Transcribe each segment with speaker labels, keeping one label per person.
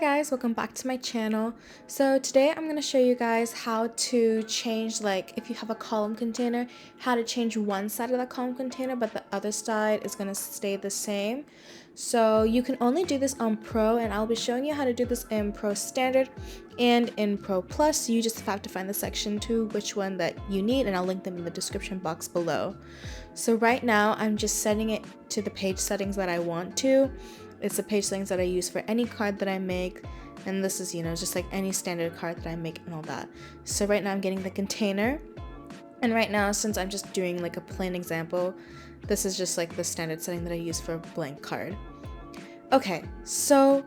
Speaker 1: guys, welcome back to my channel. So today I'm going to show you guys how to change, like if you have a column container, how to change one side of the column container but the other side is going to stay the same. So you can only do this on Pro, and I'll be showing you how to do this in Pro Standard and in Pro Plus. You just have to find the section to which one that you need, and I'll link them in the description box below. So right now I'm just setting it to the page settings that I want to. It's the page settings that I use for any card that I make, and this is, just like any standard card that I make and all that. So right now I'm getting the container, and right now, since I'm just doing like a plain example, this is just like the standard setting that I use for a blank card. Okay, so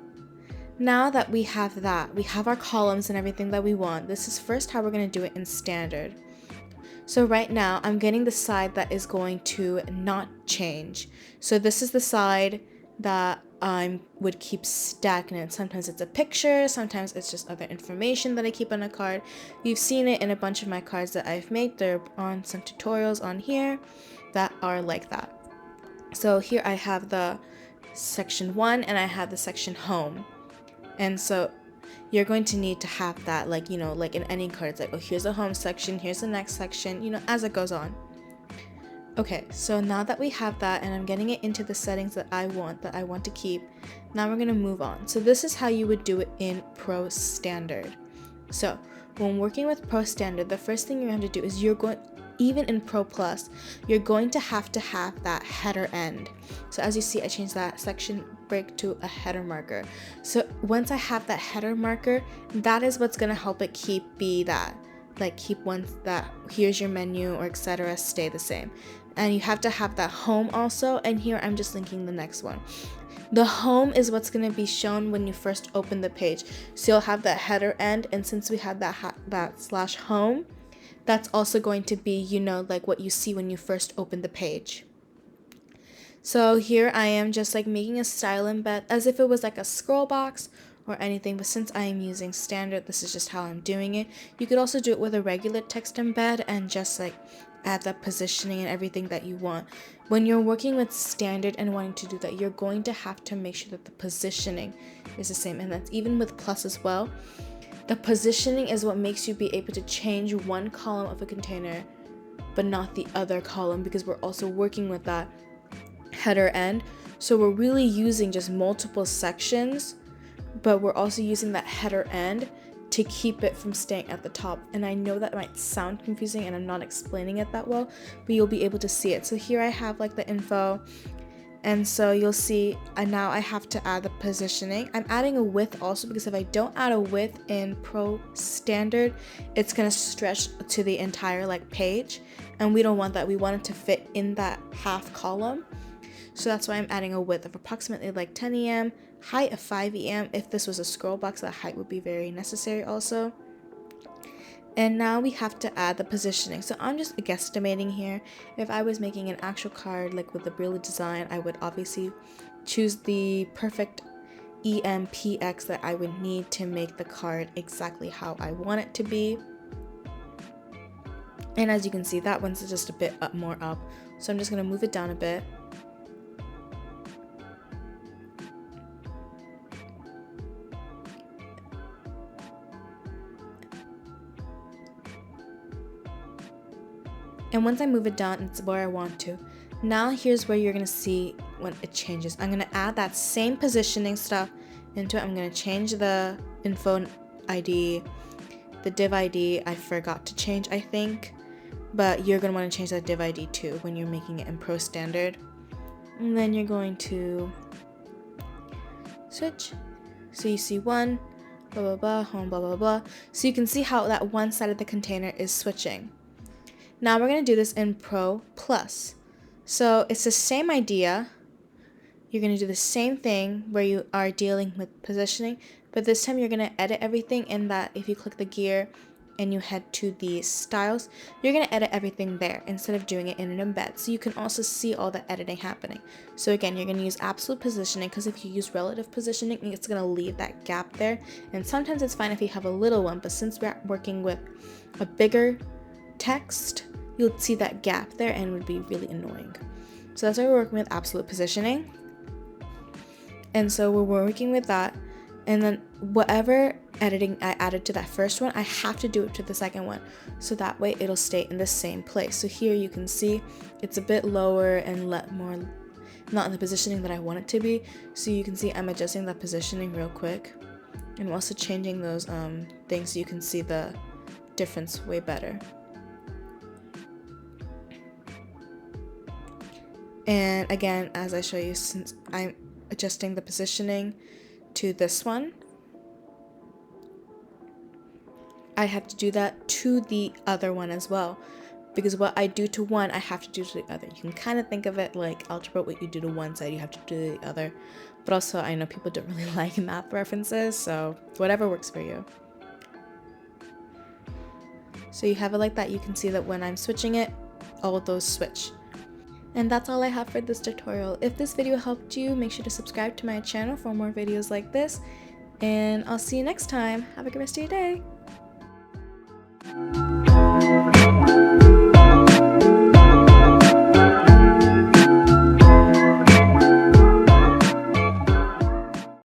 Speaker 1: now that we have that, we have our columns and everything that we want. This is first how we're going to do it in standard. So right now I'm getting the side that is going to not change. So this is the side that I would keep stagnant. Sometimes it's a picture, sometimes it's just other information that I keep on a card. You've seen it in a bunch of my cards that I've made. They're on some tutorials on here that are like that. So here I have the section 1 and I have the section home. And so you're going to need to have that, like in any cards, like, oh, here's the home section, here's the next section, as it goes on. Okay, so now that we have that and I'm getting it into the settings that I want to keep, now we're going to move on. So this is how you would do it in Pro Standard. So when working with Pro Standard, the first thing you have to do is even in Pro Plus, you're going to have that header end. So as you see, I changed that section break to a header marker. So once I have that header marker, that is what's going to help it keep here's your menu or etc. stay the same. And you have to have that home also, and here I'm just linking the next one. The home is what's going to be shown when you first open the page. So you'll have that header end, and since we had that slash home, that's also going to be, like what you see when you first open the page. So here I am just like making a style embed as if it was like a scroll box or anything, but since I am using standard, this is just how I'm doing it. You could also do it with a regular text embed and just like add that positioning and everything that you want. When you're working with standard and wanting to do that, you're going to have to make sure that the positioning is the same, and that's even with plus as well. The positioning is what makes you be able to change one column of a container but not the other column, because we're also working with that header end. So we're really using just multiple sections, but we're also using that header end to keep it from staying at the top. And I know that might sound confusing and I'm not explaining it that well, but you'll be able to see it. So here I have like the info, and so you'll see now I have to add the positioning. I'm adding a width also, because if I don't add a width in Pro Standard, it's going to stretch to the entire page, and we don't want that. We want it to fit in that half column. So that's why I'm adding a width of approximately 10 em, height of 5 em. If this was a scroll box, that height would be very necessary also. And now we have to add the positioning. So I'm just guesstimating here. If I was making an actual card with the real design, I would obviously choose the perfect EMPX that I would need to make the card exactly how I want it to be. And as you can see, that one's just a bit more up. So I'm just going to move it down a bit. And once I move it down, it's where I want to. Now here's where you're going to see when it changes. I'm going to add that same positioning stuff into it. I'm going to change the info ID, the div ID. I forgot to change, I think. But you're going to want to change that div ID too when you're making it in Pro Standard. And then you're going to switch. So you see one, blah, blah, blah, home, blah, blah, blah. So you can see how that one side of the container is switching. Now we're going to do this in Pro Plus. So it's the same idea. You're going to do the same thing where you are dealing with positioning, but this time you're going to edit everything in that. If you click the gear and you head to the styles, you're going to edit everything there instead of doing it in an embed. So you can also see all the editing happening. So again, you're going to use absolute positioning, because if you use relative positioning, it's going to leave that gap there. And sometimes it's fine if you have a little one, but since we're working with a bigger text, you'll see that gap there and it would be really annoying. So that's why we're working with absolute positioning. And so we're working with that. And then whatever editing I added to that first one, I have to do it to the second one. So that way it'll stay in the same place. So here you can see it's a bit lower and more not in the positioning that I want it to be. So you can see I'm adjusting that positioning real quick. And I'm also changing those things so you can see the difference way better. And again, as I show you, since I'm adjusting the positioning to this one, I have to do that to the other one as well. Because what I do to one, I have to do to the other. You can kind of think of it like algebra, what you do to one side, you have to do to the other. But also, I know people don't really like math references, so whatever works for you. So you have it like that. You can see that when I'm switching it, all of those switch. And that's all I have for this tutorial. If this video helped you, make sure to subscribe to my channel for more videos like this. And I'll see you next time. Have a good rest of your day.